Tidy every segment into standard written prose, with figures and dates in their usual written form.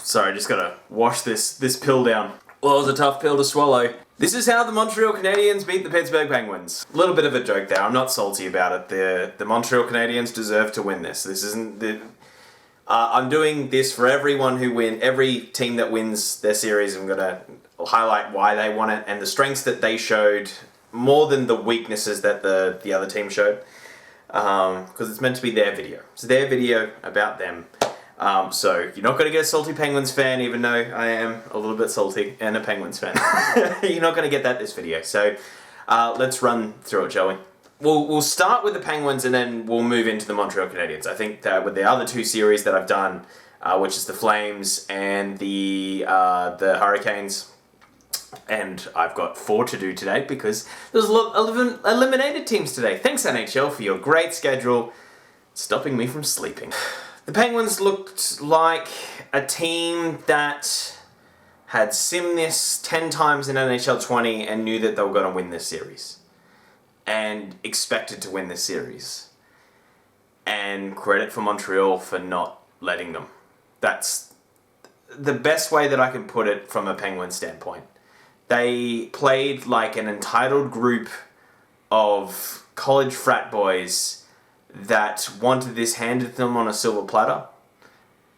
Sorry, just gotta wash this pill down. Well, it was a tough pill to swallow. This is how the Montreal Canadiens beat the Pittsburgh Penguins. A little bit of a joke there. I'm not salty about it. The Montreal Canadiens deserve to win this. This isn't the. I'm doing this for everyone who every team that wins their series. I'm gonna highlight why they won it and the strengths that they showed more than the weaknesses that the other team showed. Because it's meant to be their video. It's their video about them. So you're not going to get a salty Penguins fan, even though I am a little bit salty and a Penguins fan. You're not going to get that this video. So let's run through it, shall we? We'll start with the Penguins and then we'll move into the Montreal Canadiens. I think that with the other two series that I've done, which is the Flames and the Hurricanes, and I've got 4 to do today because there's a lot of eliminated teams today. Thanks NHL for your great schedule, stopping me from sleeping. The Penguins looked like a team that had simmed this 10 times in NHL 20 and knew that they were going to win this series. And expected to win this series. And credit for Montreal for not letting them. That's the best way that I can put it from a Penguin standpoint. They played like an entitled group of college frat boys that wanted this handed to them on a silver platter.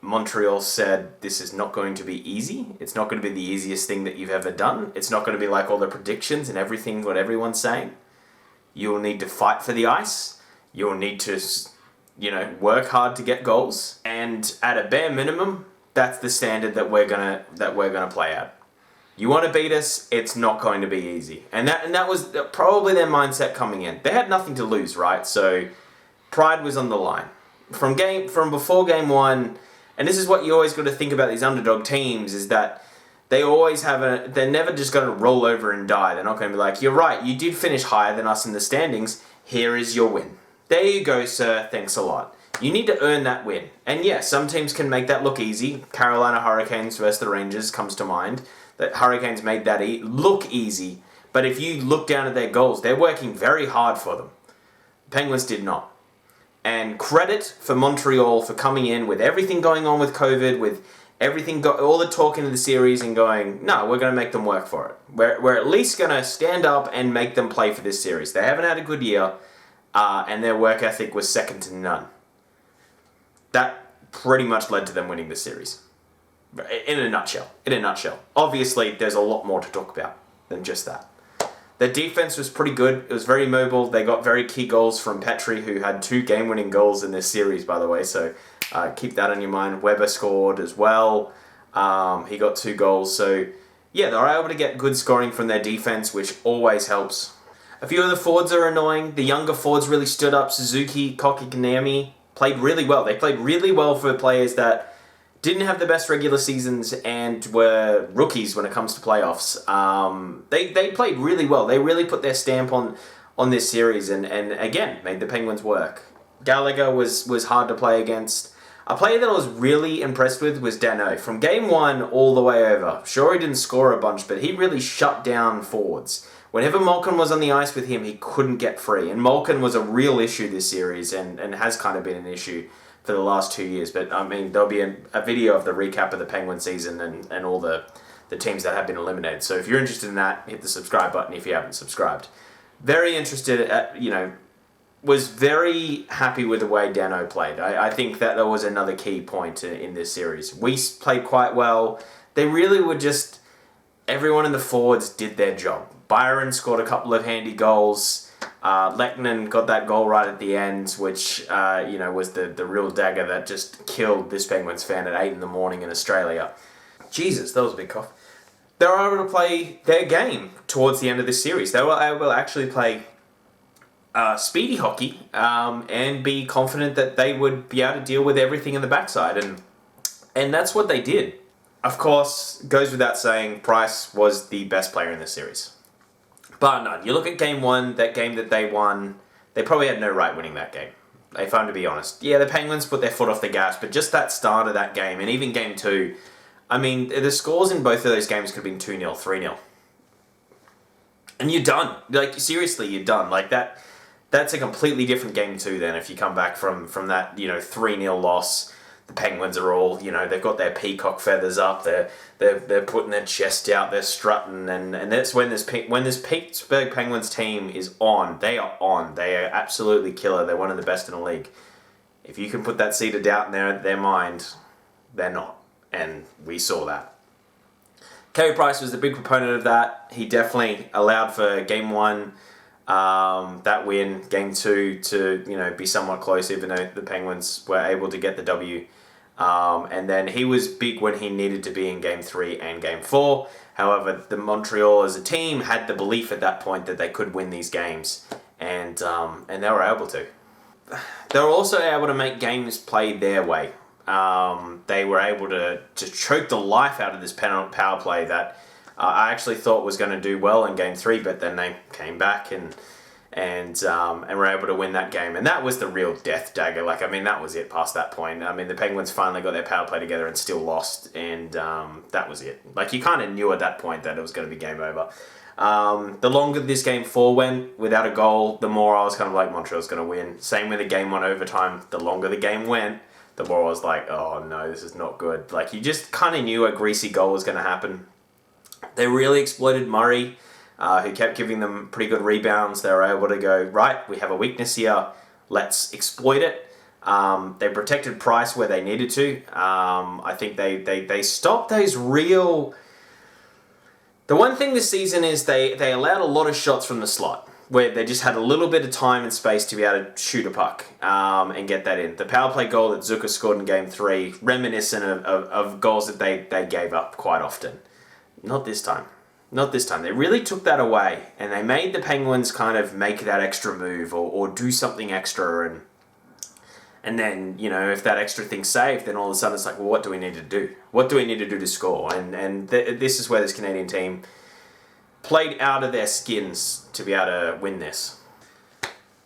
Montreal said, this is not going to be easy. It's not going to be the easiest thing that you've ever done. It's not going to be like all the predictions and everything what everyone's saying. You'll need to fight for the ice. You'll need to, work hard to get goals. And at a bare minimum, that's the standard that we're gonna play at. You want to beat us, it's not going to be easy. And that was probably their mindset coming in. They had nothing to lose, right? So pride was on the line. From before game 1, and this is what you always got to think about these underdog teams, is that they always they're never just going to roll over and die. They're not going to be like, you're right, you did finish higher than us in the standings, here is your win. There you go, sir, thanks a lot. You need to earn that win. And yeah, some teams can make that look easy. Carolina Hurricanes versus the Rangers comes to mind. That Hurricanes made that look easy, but if you look down at their goals, they're working very hard for them. Penguins did not. And credit for Montreal for coming in with everything going on with COVID, with everything, all the talk into the series and going, no, we're going to make them work for it. We're at least going to stand up and make them play for this series. They haven't had a good year, and their work ethic was second to none. That pretty much led to them winning the series. In a nutshell. Obviously, there's a lot more to talk about than just that. Their defense was pretty good. It was very mobile. They got very key goals from Petrie, who had 2 game-winning goals in this series, by the way. So keep that on your mind. Weber scored as well. He got 2 goals. So yeah, they were able to get good scoring from their defense, which always helps. A few of the forwards are annoying. The younger forwards really stood up. Suzuki, Kotkaniemi played really well. They played really well for players that didn't have the best regular seasons and were rookies when it comes to playoffs. They played really well. They really put their stamp on this series and again, made the Penguins work. Gallagher was hard to play against. A player that I was really impressed with was Danault. From game 1 all the way over. Sure, he didn't score a bunch, but he really shut down forwards. Whenever Malkin was on the ice with him, he couldn't get free. And Malkin was a real issue this series and has kind of been an issue for the last 2 years. But, I mean, there'll be a video of the recap of the Penguin season and all the teams that have been eliminated. So if you're interested in that, hit the subscribe button if you haven't subscribed. Very interested, was very happy with the way Danault played. I think that was another key point in this series. Weiss played quite well. They really were just... Everyone in the forwards did their job. Byron scored a couple of handy goals. Lehkonen got that goal right at the end, which was the real dagger that just killed this Penguins fan at 8 a.m. in Australia. Jesus, that was a big cough. They were able to play their game towards the end of this series. They were able to actually play speedy hockey and be confident that they would be able to deal with everything in the backside, and that's what they did. Of course, goes without saying, Price was the best player in this series. But no, you look at game 1, that game that they won, they probably had no right winning that game. If I'm to be honest. Yeah, the Penguins put their foot off the gas, but just that start of that game, and even game 2, I mean, the scores in both of those games could have been 2-0, 3-0. And you're done. Like, seriously, you're done. Like, that's a completely different game 2 then if you come back from that, 3-0 loss. the Penguins are all, they've got their peacock feathers up, they're putting their chest out, they're strutting, and that's when this Pittsburgh Penguins team is on. They are on. They are absolutely killer. They're one of the best in the league. If you can put that seed of doubt in their mind, they're not. And we saw that. Carey Price was the big proponent of that. He definitely allowed for Game 1, that win, Game 2 to be somewhat close, even though the Penguins were able to get the W. And then he was big when he needed to be in Game 3 and Game 4. However, the Montreal as a team had the belief at that point that they could win these games, and they were able to. They were also able to make games played their way. They were able to choke the life out of this power play that I actually thought was going to do well in Game 3, but then they came back and were able to win that game. And that was the real death dagger. That was it past that point. The Penguins finally got their power play together and still lost, and that was it. You kind of knew at that point that it was going to be game over. The longer this Game 4 went without a goal, the more I was kind of like, Montreal's going to win. Same with the Game 1 overtime. The longer the game went, the more I was like, oh no, this is not good. You just kind of knew a greasy goal was going to happen. They really exploited Murray, who kept giving them pretty good rebounds. They were able to go, right, we have a weakness here, let's exploit it. They protected Price where they needed to. I think they stopped those real... The one thing this season is they allowed a lot of shots from the slot, where they just had a little bit of time and space to be able to shoot a puck and get that in. The power play goal that Zucker scored in Game 3, reminiscent of goals that they gave up quite often. Not this time. Not this time. They really took that away, and they made the Penguins kind of make that extra move or do something extra, and then, if that extra thing's saved, then all of a sudden it's like, well, what do we need to do? What do we need to do to score? And this is where this Canadian team played out of their skins to be able to win this.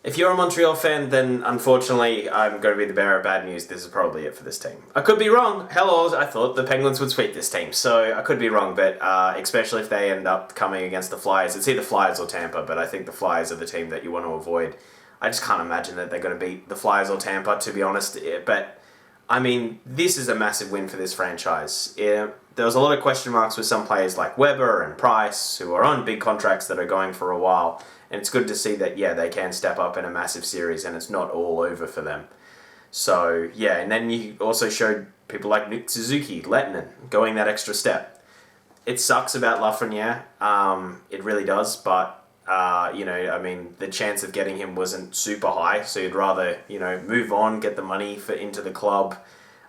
If you're a Montreal fan, then unfortunately I'm going to be the bearer of bad news. This is probably it for this team. I could be wrong. I thought the Penguins would sweep this team, so I could be wrong, but especially if they end up coming against the Flyers. It's either Flyers or Tampa, but I think the Flyers are the team that you want to avoid. I just can't imagine that they're going to beat the Flyers or Tampa, to be honest. But, this is a massive win for this franchise. There was a lot of question marks with some players like Weber and Price, who are on big contracts that are going for a while. And it's good to see that, they can step up in a massive series and it's not all over for them. So, and then you also showed people like Nick Suzuki, Lettinen, going that extra step. It sucks about Lafreniere. It really does, but... the chance of getting him wasn't super high, so you'd rather, move on, get the money into the club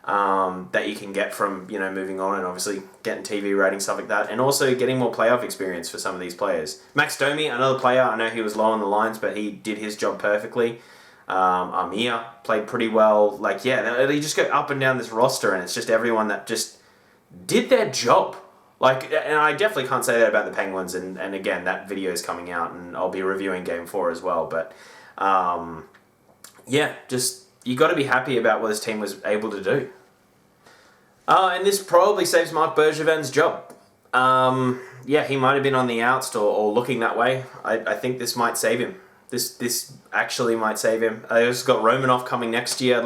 that you can get from, moving on and obviously getting TV ratings, stuff like that, and also getting more playoff experience for some of these players. Max Domi, another player, I know he was low on the lines, but he did his job perfectly. Amir played pretty well. They just go up and down this roster, and it's just everyone that just did their job. And I definitely can't say that about the Penguins, and again, that video is coming out, and I'll be reviewing Game 4 as well, but, you got to be happy about what this team was able to do. And this probably saves Marc Bergevin's job. He might have been on the outs or looking that way. I think this might save him. This actually might save him. I also got Romanov coming next year.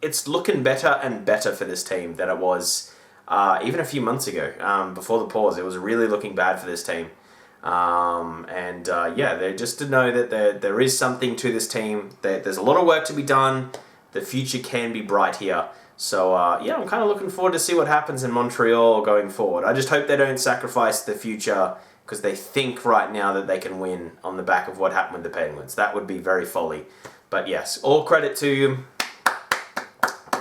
It's looking better and better for this team than it was... even a few months ago, before the pause. It was really looking bad for this team. They're just to know that there is something to this team. There's a lot of work to be done. The future can be bright here. So, I'm kind of looking forward to see what happens in Montreal going forward. I just hope they don't sacrifice the future because they think right now that they can win on the back of what happened with the Penguins. That would be very folly. But yes, all credit to you.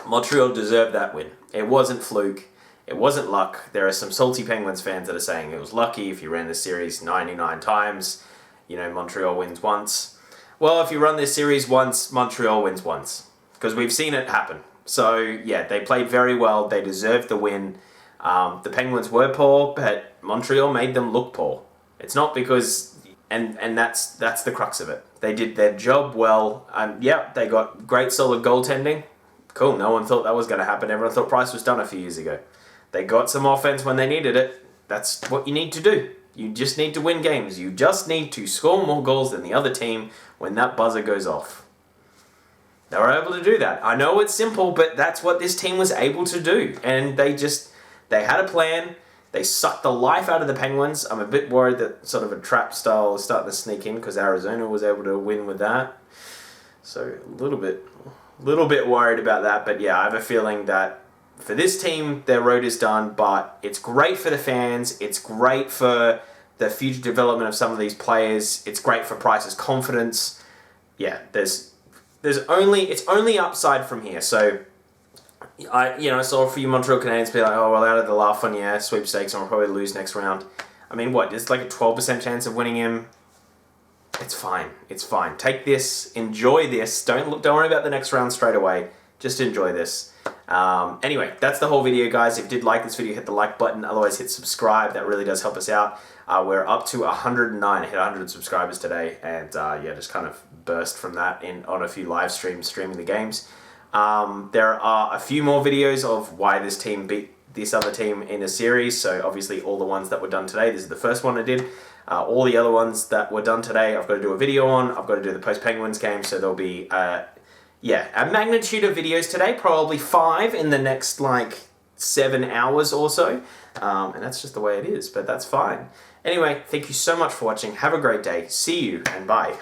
Montreal deserved that win. It wasn't fluke. It wasn't luck. There are some salty Penguins fans that are saying it was lucky if you ran the series 99 times. Montreal wins once. Well, if you run this series once, Montreal wins once. Because we've seen it happen. So, they played very well. They deserved the win. The Penguins were poor, but Montreal made them look poor. It's not because... And that's the crux of it. They did their job well. They got great solid goaltending. Cool, no one thought that was going to happen. Everyone thought Price was done a few years ago. They got some offense when they needed it. That's what you need to do. You just need to win games. You just need to score more goals than the other team when that buzzer goes off. They were able to do that. I know it's simple, but that's what this team was able to do. And they had a plan. They sucked the life out of the Penguins. I'm a bit worried that sort of a trap style is starting to sneak in because Arizona was able to win with that. So a little bit worried about that. But yeah, I have a feeling that for this team, their road is done. But it's great for the fans. It's great for the future development of some of these players. It's great for Price's confidence. Yeah, it's only upside from here. So I saw a few Montreal Canadiens be like, oh well, out of the last one, yeah, sweepstakes, and we'll probably lose next round. I mean, what? There's like a 12% chance of winning him. It's fine. It's fine. Take this. Enjoy this. Don't worry about the next round straight away. Just enjoy this. Anyway, that's the whole video, guys. If you did like this video, hit the like button. Otherwise, hit subscribe. That really does help us out. We're up to 109. I hit 100 subscribers today, and just kind of burst from that on a few live streams streaming the games. There are a few more videos of why this team beat this other team in a series. So obviously all the ones that were done today. This is the first one I did. All the other ones that were done today, I've got to do a video on. I've got to do the post-Penguins game, so there'll be, a magnitude of videos today, probably 5 in the next, 7 hours or so. And that's just the way it is, but that's fine. Anyway, thank you so much for watching. Have a great day. See you, and bye.